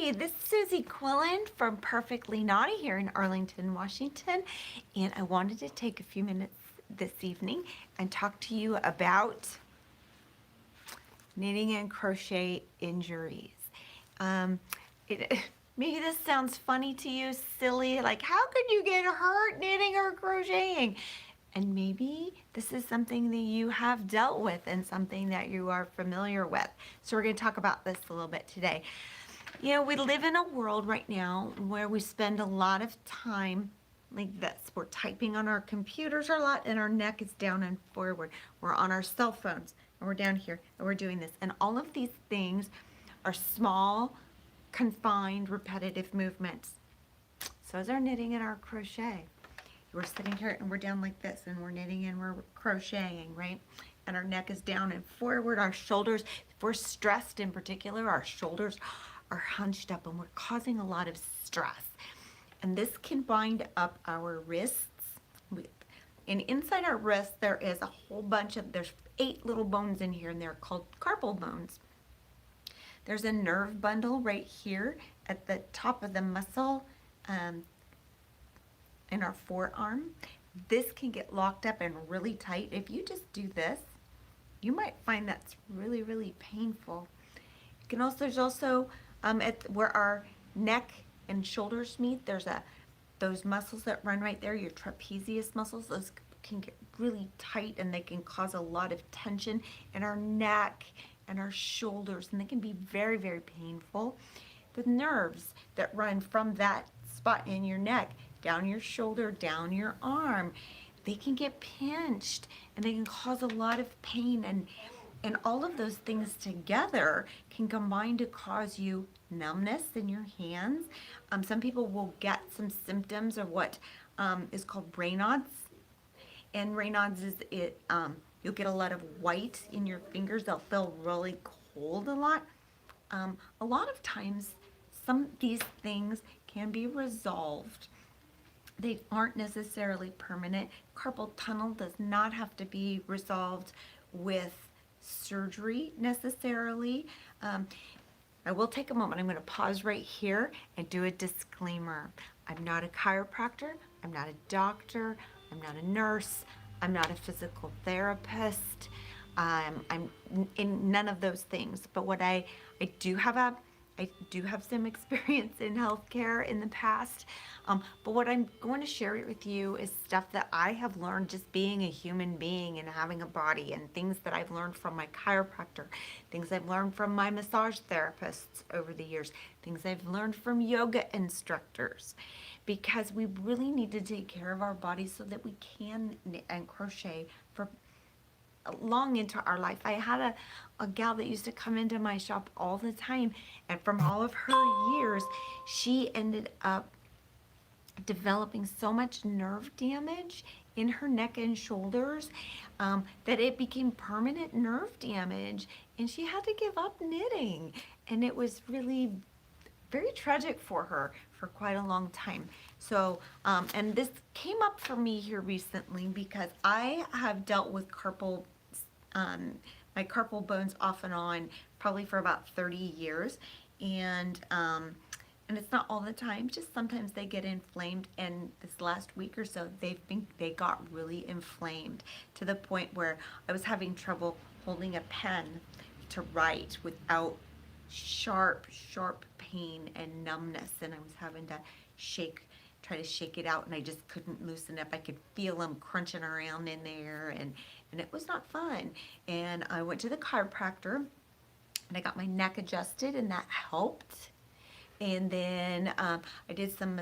Hi, this is Suzi Quillen from Perfectly Knotty here in Arlington, Washington, and I wanted to take a few minutes this evening and talk to you about knitting and crochet injuries. Um, it, Maybe this sounds funny to you, silly, like how could you get hurt knitting or crocheting? And maybe this is something that you have dealt with and something that you are familiar with. So we're going to talk about this a little bit today. You know, we live in a world right now where we spend a lot of time like this. We're typing on our computers a lot and our neck is down and forward. We're on our cell phones and we're down here and we're doing this. And all of these things are small, confined, repetitive movements. So is our knitting and our crochet. We're sitting here and we're down like this and we're knitting and we're crocheting, right? And our neck is down and forward. Our shoulders, if we're stressed in particular, our shoulders are hunched up and we're causing a lot of stress. And this can bind up our wrists. And inside our wrists, there is a whole bunch of, there's 8 little bones in here and they're called carpal bones. There's a nerve bundle right here at the top of the muscle in our forearm. This can get locked up and really tight. If you just do this, you might find that's really, really painful. You can also, there's also where our neck and shoulders meet, there's those muscles that run right there, your trapezius muscles, those can get really tight and they can cause a lot of tension in our neck and our shoulders, and they can be very, very painful. The nerves that run from that spot in your neck, down your shoulder, down your arm, they can get pinched and they can cause a lot of pain, and all of those things together can combine to cause you numbness in your hands. Some people will get some symptoms of what is called Raynaud's. And Raynaud's is you'll get a lot of white in your fingers. They'll feel really cold a lot. A lot of times, some of these things can be resolved. They aren't necessarily permanent. Carpal tunnel does not have to be resolved with surgery necessarily. I will take a moment. I'm going to pause right here and do a disclaimer. I'm not a chiropractor. I'm not a doctor. I'm not a nurse. I'm not a physical therapist. I'm in none of those things. But what I do have some experience in healthcare in the past. But what I'm going to share with you is stuff that I have learned just being a human being and having a body, and things that I've learned from my chiropractor, things I've learned from my massage therapists over the years, things I've learned from yoga instructors, because we really need to take care of our bodies so that we can knit and crochet for long into our life. I had a gal that used to come into my shop all the time, and from all of her years, she ended up developing so much nerve damage in her neck and shoulders that it became permanent nerve damage, and she had to give up knitting, and it was really very tragic for her for quite a long time. So, and this came up for me here recently because I have dealt with my carpal bones off and on probably for about 30 years, and it's not all the time, just sometimes they get inflamed, and this last week or so they got really inflamed to the point where I was having trouble holding a pen to write without sharp pain and numbness, and I was having to try to shake it out, and I just couldn't loosen up. I could feel them crunching around in there, and it was not fun. And I went to the chiropractor and I got my neck adjusted, and that helped. And then I did some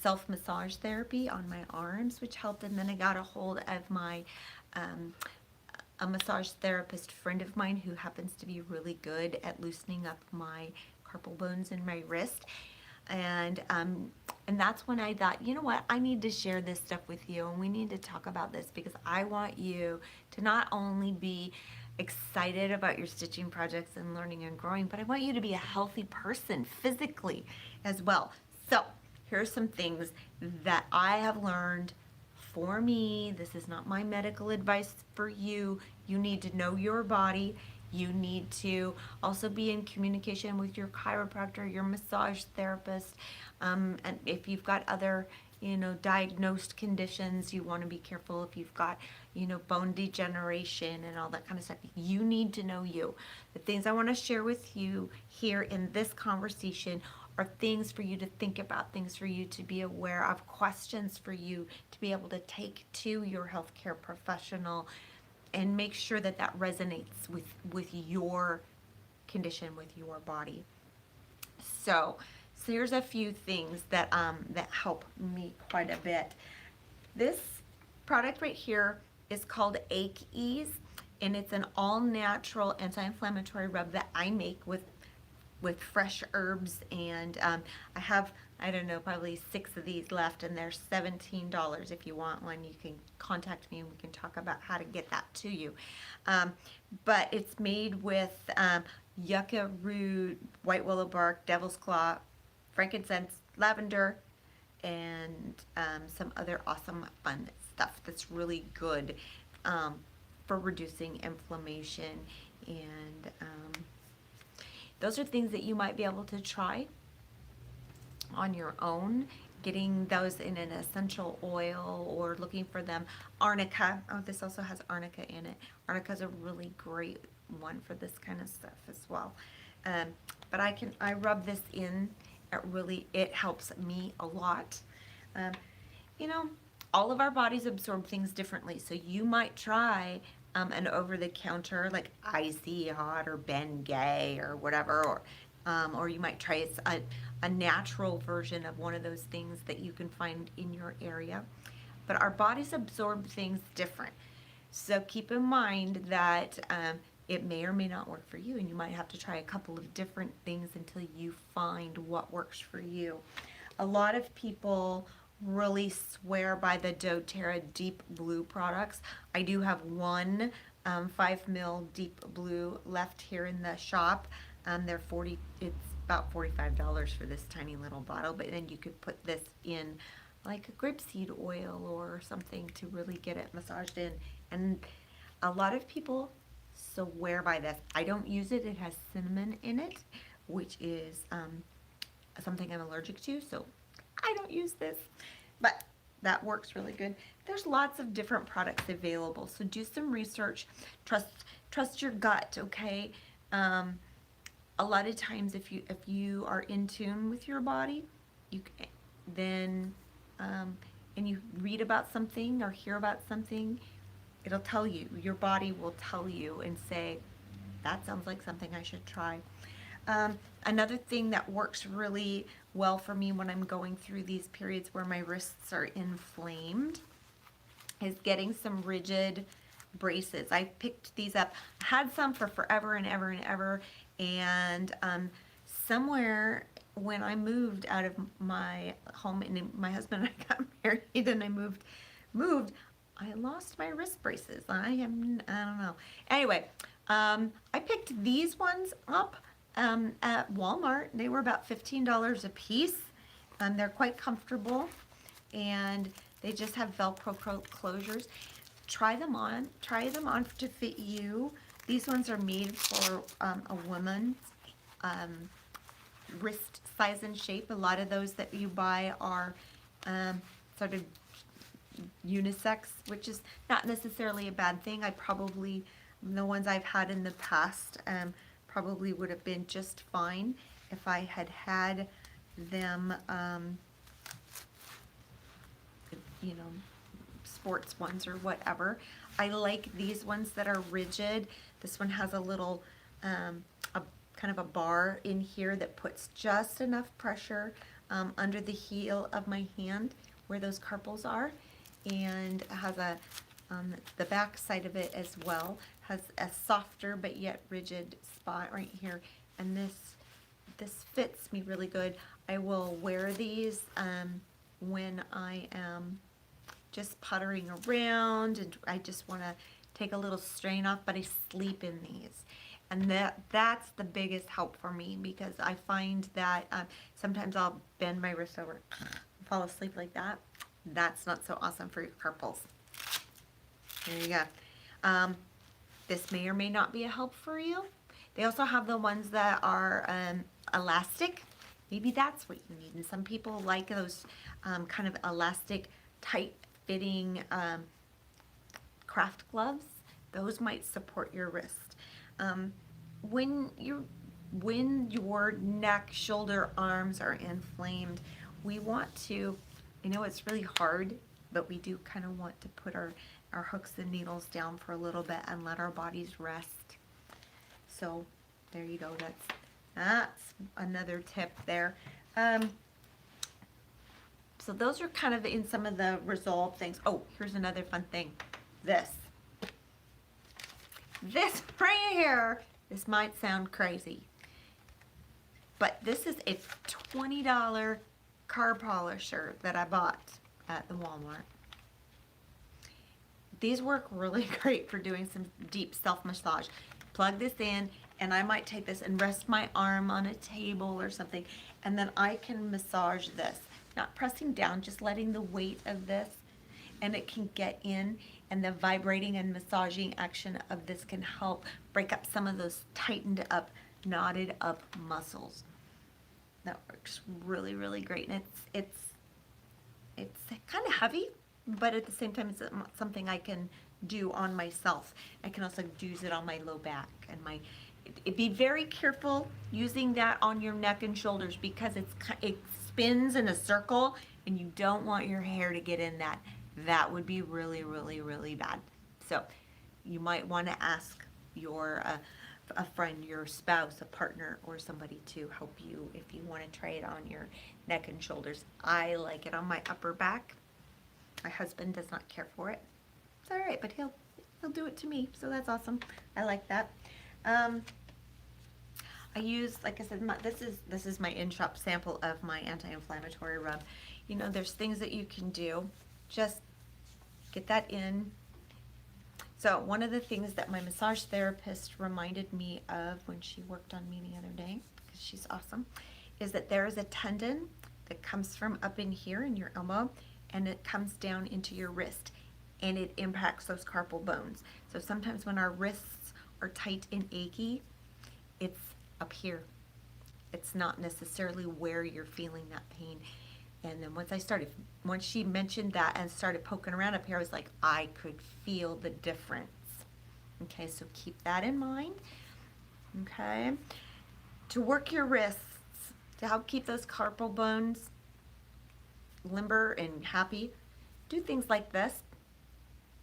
self-massage therapy on my arms, which helped. And then I got a hold of my a massage therapist friend of mine who happens to be really good at loosening up my carpal bones in my wrist. And that's when I thought, you know what, I need to share this stuff with you, and we need to talk about this, because I want you to not only be excited about your stitching projects and learning and growing, but I want you to be a healthy person physically as well. So here's some things that I have learned for me. This is not my medical advice for you. You need to know your body. You need to also be in communication with your chiropractor, your massage therapist, and if you've got other, diagnosed conditions, you want to be careful if you've got, bone degeneration and all that kind of stuff. You need to know you. The things I want to share with you here in this conversation are things for you to think about, things for you to be aware of, questions for you to be able to take to your healthcare professional and make sure that that resonates with your condition, with your body. So here's a few things that that help me quite a bit. This product right here is called Ache Ease, and it's an all-natural anti-inflammatory rub that I make with fresh herbs, and I have, I don't know, probably 6 of these left, and they're $17. If you want one, you can contact me and we can talk about how to get that to you. But it's made with yucca root, white willow bark, devil's claw, frankincense, lavender, and some other awesome fun stuff that's really good for reducing inflammation. And those are things that you might be able to try on your own, getting those in an essential oil or looking for them. Arnica, oh, this also has arnica in it. Arnica is a really great one for this kind of stuff as well. But I rub this in. It helps me a lot. All of our bodies absorb things differently, so you might try an over-the-counter like Icy Hot or Bengay or whatever, or you might try a natural version of one of those things that you can find in your area. But our bodies absorb things different, so keep in mind that it may or may not work for you, and you might have to try a couple of different things until you find what works for you. A lot of people really swear by the doTERRA Deep Blue products. I do have one 5 mil Deep Blue left here in the shop. It's about $45 for this tiny little bottle, but then you could put this in like a grapeseed oil or something to really get it massaged in. And a lot of people swear by this. I don't use it. It has cinnamon in it, which is something I'm allergic to, so I don't use this, but that works really good. There's lots of different products available, so do some research. Trust your gut, okay? A lot of times, if you are in tune with your body, then and you read about something or hear about something, it'll tell you. Your body will tell you and say, that sounds like something I should try. Another thing that works really well for me when I'm going through these periods where my wrists are inflamed is getting some rigid braces. I picked these up. I had some for forever and ever and ever, and somewhere when I moved out of my home and my husband and I got married and I moved, I lost my wrist braces. I don't know. Anyway, I picked these ones up at Walmart. They were about $15 a piece. They're quite comfortable, and they just have Velcro closures. Try them on to fit you. These ones are made for a woman's wrist size and shape. A lot of those that you buy are sort of unisex, which is not necessarily a bad thing. The ones I've had in the past probably would have been just fine if I had them, sports ones or whatever. I like these ones that are rigid. This one has a little, kind of a bar in here that puts just enough pressure under the heel of my hand where those carpals are, and it has the back side of it as well has a softer but yet rigid spot right here, and this fits me really good. I will wear these when I am just puttering around and I just want to take a little strain off, but I sleep in these. And that's the biggest help for me, because I find that sometimes I'll bend my wrist over and fall asleep like that. That's not so awesome for your carpals. There you go. This may or may not be a help for you. They also have the ones that are elastic. Maybe that's what you need. And some people like those kind of elastic, tight-fitting craft gloves. Those might support your wrist. When your neck, shoulder, arms are inflamed, we want to, I know it's really hard, but we do kind of want to put our hooks and needles down for a little bit and let our bodies rest. So there you go. That's another tip there. So those are kind of in some of the resolve things. Oh, here's another fun thing. This right here, this might sound crazy, but this is a $20 car polisher that I bought at the Walmart. These work really great for doing some deep self-massage. Plug this in, and I might take this and rest my arm on a table or something, and then I can massage this. Not pressing down, just letting the weight of this, and it can get in, and the vibrating and massaging action of this can help break up some of those tightened up, knotted up muscles. That works really, really great, and it's kind of heavy, but at the same time, it's something I can do on myself. I can also use it on my low back and my. Be very careful using that on your neck and shoulders because it spins in a circle, and you don't want your hair to get in that. That would be really, really, really bad. So you might want to ask your a friend, your spouse, a partner, or somebody to help you if you want to try it on your neck and shoulders. I like it on my upper back. My husband does not care for it. It's all right, but he'll do it to me, so that's awesome. I like that. I use, like I said, this is my in-shop sample of my anti-inflammatory rub. You know, there's things that you can do. Just get that in. So one of the things that my massage therapist reminded me of when she worked on me the other day, because she's awesome, is that there is a tendon that comes from up in here in your elbow, and it comes down into your wrist, and it impacts those carpal bones. So sometimes when our wrists are tight and achy, it's up here. It's not necessarily where you're feeling that pain. And then once she mentioned that and started poking around up here, I was like, I could feel the difference. Okay, so keep that in mind. Okay, to work your wrists, to help keep those carpal bones limber and happy, do things like this.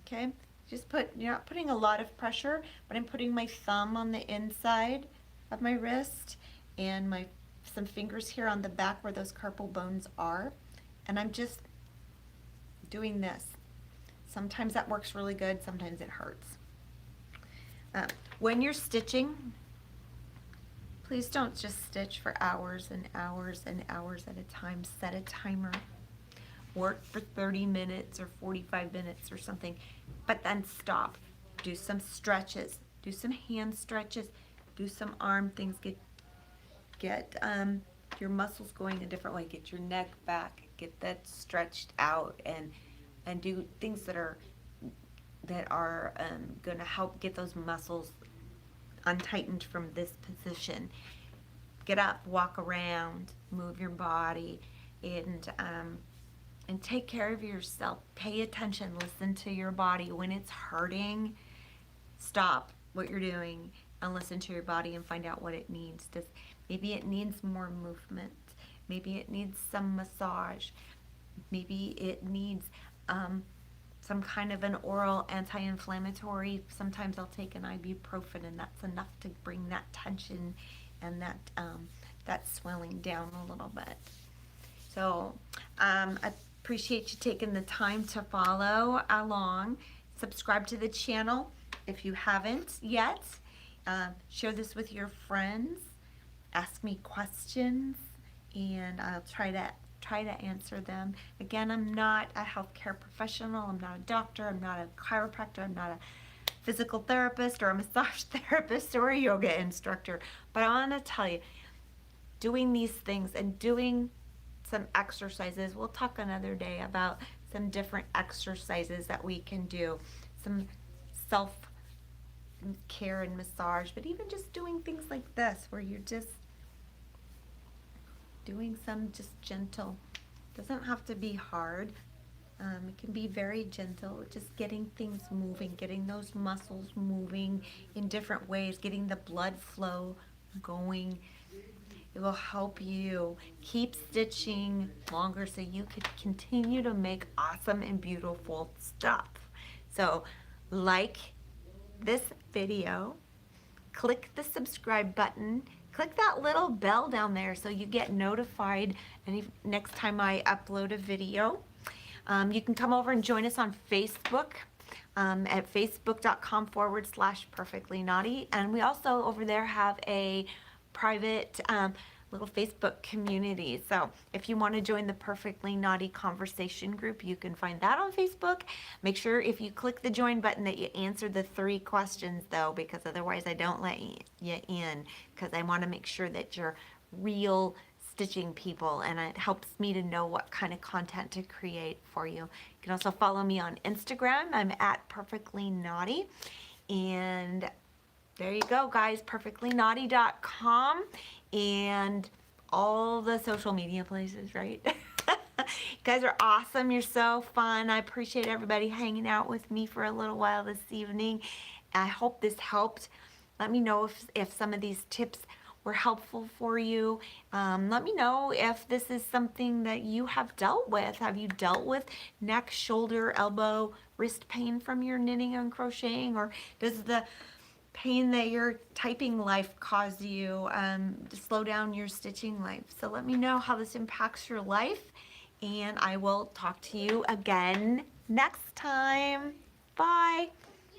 Okay, just you're not putting a lot of pressure, but I'm putting my thumb on the inside of my wrist and some fingers here on the back where those carpal bones are, and I'm just doing this. Sometimes that works really good, sometimes it hurts. When you're stitching, please don't just stitch for hours and hours and hours at a time. Set a timer. Work for 30 minutes or 45 minutes or something, but then stop. Do some stretches. Do some hand stretches. Do some arm things. Get your muscles going a different way. Get your neck back. Get that stretched out, and do things that are going to help get those muscles untightened from this position. Get up, walk around, move your body, and take care of yourself. Pay attention. Listen to your body. When it's hurting, stop what you're doing and listen to your body and find out what it needs. Maybe it needs more movement. Maybe it needs some massage. Maybe it needs some kind of an oral anti-inflammatory. Sometimes I'll take an ibuprofen, and that's enough to bring that tension and that swelling down a little bit. So I appreciate you taking the time to follow along. Subscribe to the channel if you haven't yet. Share this with your friends. Ask me questions, and I'll try to answer them. Again, I'm not a healthcare professional. I'm not a doctor. I'm not a chiropractor. I'm not a physical therapist or a massage therapist or a yoga instructor. But I want to tell you, doing these things and doing some exercises, we'll talk another day about some different exercises that we can do, some care and massage, but even just doing things like this where you're just doing some just gentle. Doesn't have to be hard. It can be very gentle, just getting things moving, getting those muscles moving in different ways, getting the blood flow going. It will help you keep stitching longer so you could continue to make awesome and beautiful stuff. So like this video, click the subscribe button, click that little bell down there so you get notified next time I upload a video. You can come over and join us on Facebook at facebook.com/perfectlyknotty. And we also over there have a private little Facebook community. So if you want to join the Perfectly Knotty conversation group, you can find that on Facebook. Make sure if you click the join button that you answer the 3 questions though, because otherwise I don't let you in, because I want to make sure that you're real stitching people, and it helps me to know what kind of content to create for you. You can also follow me on Instagram. I'm at PerfectlyKnotty. And there you go, guys, perfectlyknotty.com and all the social media places, right? You guys are awesome. You're so fun. I appreciate everybody hanging out with me for a little while this evening. I hope this helped. Let me know if some of these tips were helpful for you. Let me know if this is something that you have dealt with. Have you dealt with neck, shoulder, elbow, wrist pain from your knitting and crocheting, or does the pain that your typing life cause you to slow down your stitching life? So let me know how this impacts your life, and I will talk to you again next time. Bye.